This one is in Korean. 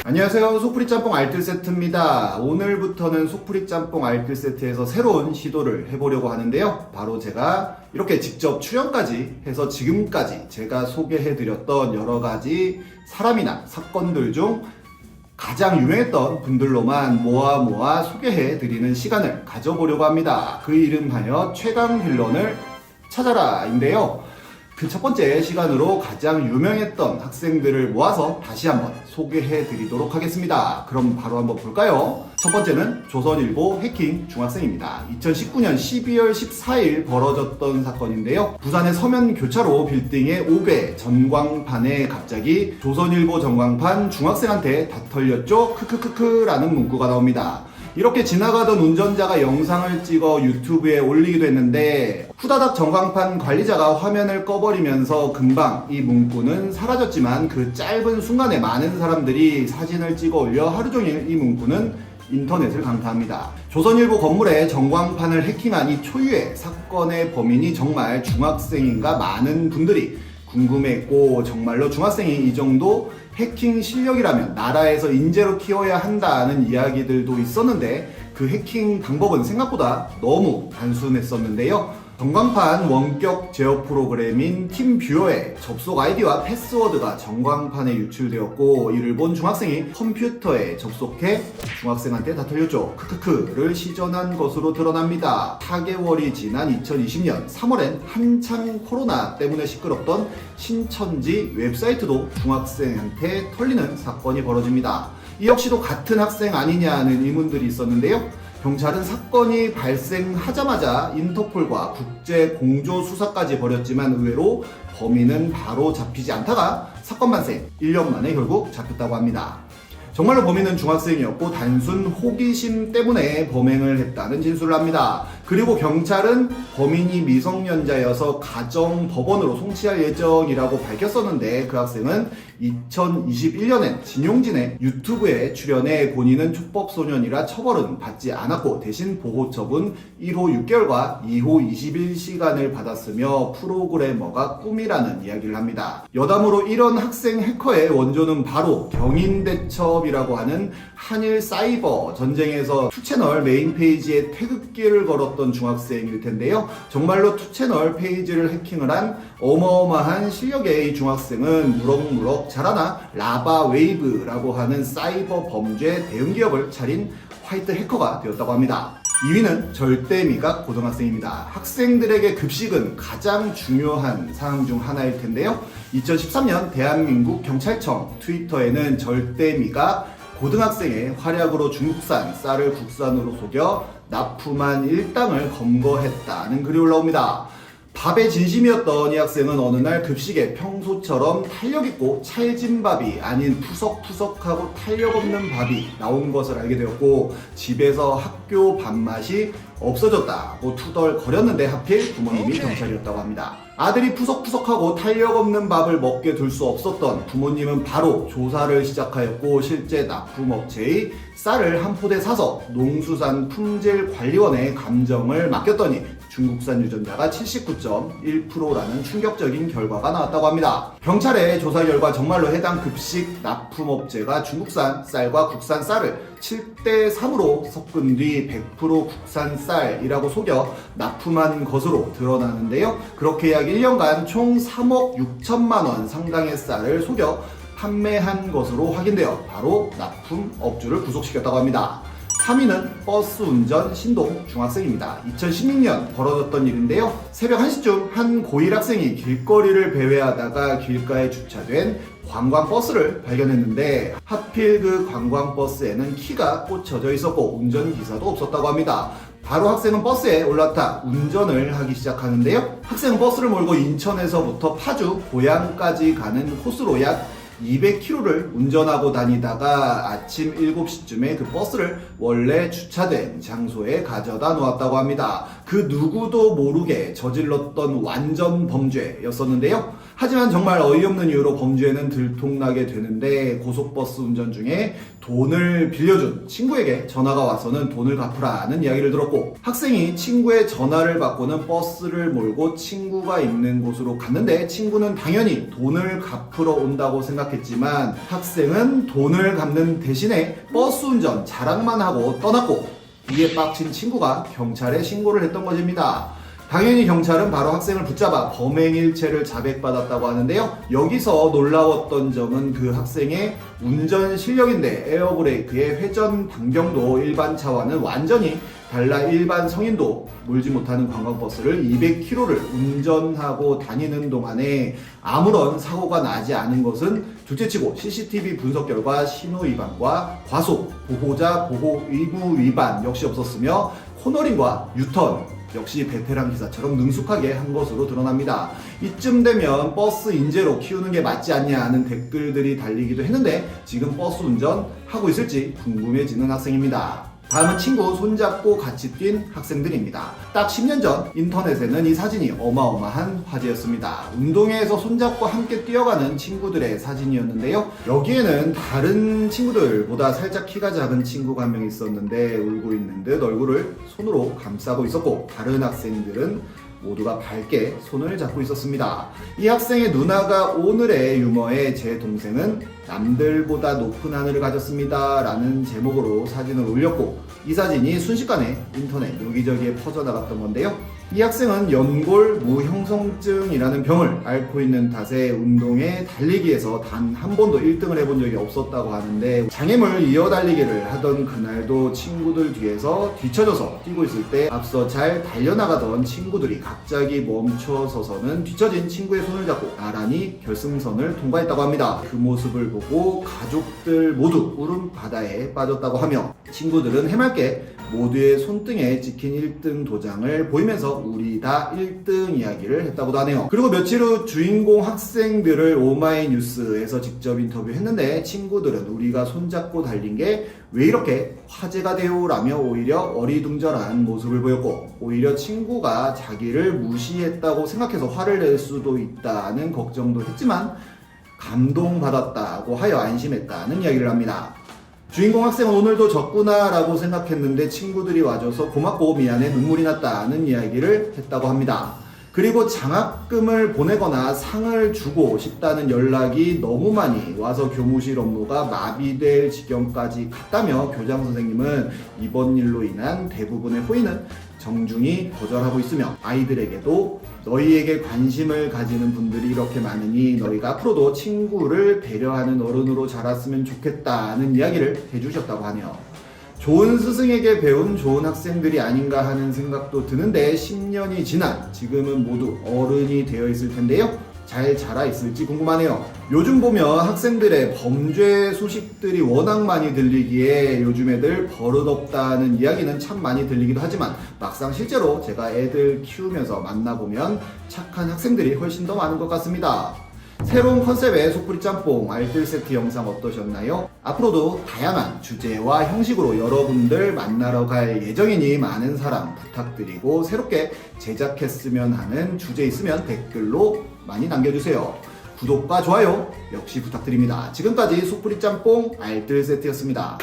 안녕하세요. 속풀이 짬뽕 알뜰 세트입니다. 오늘부터는 속풀이 짬뽕 알뜰 세트에서 새로운 시도를 해보려고 하는데요. 바로 제가 이렇게 직접 출연까지 해서 지금까지 제가 소개해드렸던 여러가지 사람이나 사건들 중 가장 유명했던 분들로만 모아 소개해드리는 시간을 가져보려고 합니다. 그 이름하여 최강 빌런을 찾아라 인데요. 그 첫 번째 시간으로 가장 유명했던 학생들을 모아서 다시 한번 소개해 드리도록 하겠습니다. 그럼 바로 한번 볼까요? 첫 번째는 조선일보 해킹 중학생입니다. 2019년 12월 14일 벌어졌던 사건인데요. 부산의 서면 교차로 빌딩의 5배 전광판에 갑자기 조선일보 전광판 중학생한테 다 털렸죠? 크크크크 라는 문구가 나옵니다. 이렇게 지나가던 운전자가 영상을 찍어 유튜브에 올리기도 했는데 후다닥 전광판 관리자가 화면을 꺼버리면서 금방 이 문구는 사라졌지만 그 짧은 순간에 많은 사람들이 사진을 찍어 올려 하루종일 이 문구는 인터넷을 강타합니다. 조선일보 건물에 전광판을 해킹한 이 초유의 사건의 범인이 정말 중학생인가 많은 분들이 궁금했고, 정말로 중학생이 이 정도 해킹 실력이라면 나라에서 인재로 키워야 한다는 이야기들도 있었는데 그 해킹 방법은 생각보다 너무 단순했었는데요. 전광판 원격 제어 프로그램인 팀뷰어의 접속 아이디와 패스워드가 전광판에 유출되었고, 이를 본 중학생이 컴퓨터에 접속해 중학생한테 다 털렸죠. 크크크를 시전한 것으로 드러납니다. 4개월이 지난 2020년 3월엔 한창 코로나 때문에 시끄럽던 신천지 웹사이트도 중학생한테 털리는 사건이 벌어집니다. 이 역시도 같은 학생 아니냐는 의문들이 있었는데요. 경찰은 사건이 발생하자마자 인터폴과 국제 공조 수사까지 벌였지만 의외로 범인은 바로 잡히지 않다가 사건 발생 1년 만에 결국 잡혔다고 합니다. 정말로 범인은 중학생이었고 단순 호기심 때문에 범행을 했다는 진술을 합니다. 그리고 경찰은 범인이 미성년자여서 가정법원으로 송치할 예정이라고 밝혔었는데 그 학생은 2021년엔 진용진의 유튜브에 출연해 본인은 촉법소년이라 처벌은 받지 않았고 대신 보호처분 1호 6개월과 2호 21시간을 받았으며 프로그래머가 꿈이라는 이야기를 합니다. 여담으로 이런 학생 해커의 원조는 바로 경인대첩이라고 하는 한일 사이버 전쟁에서 투채널 메인 페이지에 태극기를 걸었던 중학생일 텐데요. 정말로 투채널 페이지를 해킹을 한 어마어마한 실력의 이 중학생은 무럭무럭 자라나 라바웨이브라고 하는 사이버 범죄 대응기업을 차린 화이트 해커가 되었다고 합니다. 2위는 절대미각 고등학생입니다. 학생들에게 급식은 가장 중요한 사항 중 하나일 텐데요. 2013년 대한민국 경찰청 트위터에는 절대미각 고등학생의 활약으로 중국산 쌀을 국산으로 속여 납품한 일당을 검거했다는 글이 올라옵니다. 밥에 진심이었던 이 학생은 어느 날 급식에 평소처럼 탄력있고 찰진 밥이 아닌 푸석푸석하고 탄력 없는 밥이 나온 것을 알게 되었고, 집에서 학교 밥맛이 없어졌다고 투덜거렸는데 하필 부모님이 경찰이었다고 합니다. 아들이 푸석푸석하고 탄력 없는 밥을 먹게 둘 수 없었던 부모님은 바로 조사를 시작하였고, 실제 납품업체의 쌀을 한 포대 사서 농수산품질관리원에 감정을 맡겼더니 중국산 유전자가 79.1%라는 충격적인 결과가 나왔다고 합니다. 경찰의 조사 결과 정말로 해당 급식 납품업체가 중국산 쌀과 국산 쌀을 7대3으로 섞은 뒤 100% 국산 쌀이라고 속여 납품한 것으로 드러나는데요. 그렇게 약 1년간 총 3억 6천만 원 상당의 쌀을 속여 판매한 것으로 확인되어 바로 납품업주를 구속시켰다고 합니다. 3위는 버스 운전 신동 중학생입니다. 2016년 벌어졌던 일인데요. 새벽 1시쯤 한 고1 학생이 길거리를 배회하다가 길가에 주차된 관광버스를 발견했는데 하필 그 관광버스에는 키가 꽂혀져 있었고 운전기사도 없었다고 합니다. 바로 학생은 버스에 올라타 운전을 하기 시작하는데요. 학생은 버스를 몰고 인천에서부터 파주, 고향까지 가는 코스로 약 200km를 운전하고 다니다가 아침 7시쯤에 그 버스를 원래 주차된 장소에 가져다 놓았다고 합니다. 그 누구도 모르게 저질렀던 완전 범죄였었는데요. 하지만 정말 어이없는 이유로 범죄는 들통나게 되는데 고속버스 운전 중에 돈을 빌려준 친구에게 전화가 와서는 돈을 갚으라는 이야기를 들었고, 학생이 친구의 전화를 받고는 버스를 몰고 친구가 있는 곳으로 갔는데 친구는 당연히 돈을 갚으러 온다고 생각했지만 학생은 돈을 갚는 대신에 버스 운전 자랑만 하고 떠났고, 이에 빡친 친구가 경찰에 신고를 했던 것입니다. 당연히 경찰은 바로 학생을 붙잡아 범행일체를 자백받았다고 하는데요. 여기서 놀라웠던 점은 그 학생의 운전 실력인데, 에어브레이크의 회전 반경도 일반 차와는 완전히 달라 일반 성인도 몰지 못하는 관광버스를 200km를 운전하고 다니는 동안에 아무런 사고가 나지 않은 것은 둘째치고 CCTV 분석 결과 신호 위반과 과속, 보호자 보호 의무 위반 역시 없었으며 코너링과 유턴 역시 베테랑 기사처럼 능숙하게 한 것으로 드러납니다. 이쯤 되면 버스 인재로 키우는 게 맞지 않냐 하는 댓글들이 달리기도 했는데 지금 버스 운전 하고 있을지 궁금해지는 학생입니다. 다음은 친구 손잡고 같이 뛴 학생들입니다. 딱 10년 전 인터넷에는 이 사진이 어마어마한 화제였습니다. 운동회에서 손잡고 함께 뛰어가는 친구들의 사진이었는데요. 여기에는 다른 친구들보다 살짝 키가 작은 친구가 한 명 있었는데 울고 있는 듯 얼굴을 손으로 감싸고 있었고, 다른 학생들은 모두가 밝게 손을 잡고 있었습니다. 이 학생의 누나가 오늘의 유머에 제 동생은 남들보다 높은 하늘을 가졌습니다 라는 제목으로 사진을 올렸고, 이 사진이 순식간에 인터넷 여기저기에 퍼져나갔던 건데요. 이 학생은 연골 무형성증이라는 병을 앓고 있는 탓에 운동회 달리기에서 단 한 번도 1등을 해본 적이 없었다고 하는데, 장애물 이어달리기를 하던 그날도 친구들 뒤에서 뒤쳐져서 뛰고 있을 때 앞서 잘 달려나가던 친구들이 갑자기 멈춰서서는 뒤처진 친구의 손을 잡고 나란히 결승선을 통과했다고 합니다. 그 모습을 보고 가족들 모두 울음바다에 빠졌다고 하며, 친구들은 해맑게 모두의 손등에 찍힌 1등 도장을 보이면서 우리 다 1등 이야기를 했다고도 하네요. 그리고 며칠 후 주인공 학생들을 오마이뉴스에서 직접 인터뷰했는데, 친구들은 우리가 손잡고 달린 게 왜 이렇게 화제가 돼요? 라며 오히려 어리둥절한 모습을 보였고, 오히려 친구가 자기를 무시했다고 생각해서 화를 낼 수도 있다는 걱정도 했지만 감동받았다고 하여 안심했다는 이야기를 합니다. 주인공 학생은 오늘도 졌구나 라고 생각했는데 친구들이 와줘서 고맙고 미안해 눈물이 났다는 이야기를 했다고 합니다. 그리고 장학금을 보내거나 상을 주고 싶다는 연락이 너무 많이 와서 교무실 업무가 마비될 지경까지 갔다며 교장 선생님은 이번 일로 인한 대부분의 호의는 정중히 거절하고 있으며, 아이들에게도 너희에게 관심을 가지는 분들이 이렇게 많으니 너희가 앞으로도 친구를 배려하는 어른으로 자랐으면 좋겠다는 이야기를 해주셨다고 하네요. 좋은 스승에게 배운 좋은 학생들이 아닌가 하는 생각도 드는데, 10년이 지난 지금은 모두 어른이 되어 있을 텐데요. 잘 자라 있을지 궁금하네요. 요즘 보면 학생들의 범죄 소식들이 워낙 많이 들리기에 요즘 애들 버릇없다는 이야기는 참 많이 들리기도 하지만, 막상 실제로 제가 애들 키우면서 만나보면 착한 학생들이 훨씬 더 많은 것 같습니다. 새로운 컨셉의 속풀이 짬뽕 알뜰 세트 영상 어떠셨나요? 앞으로도 다양한 주제와 형식으로 여러분들 만나러 갈 예정이니 많은 사랑 부탁드리고, 새롭게 제작했으면 하는 주제 있으면 댓글로 많이 남겨주세요. 구독과 좋아요 역시 부탁드립니다. 지금까지 속풀이 짬뽕 알뜰 세트였습니다.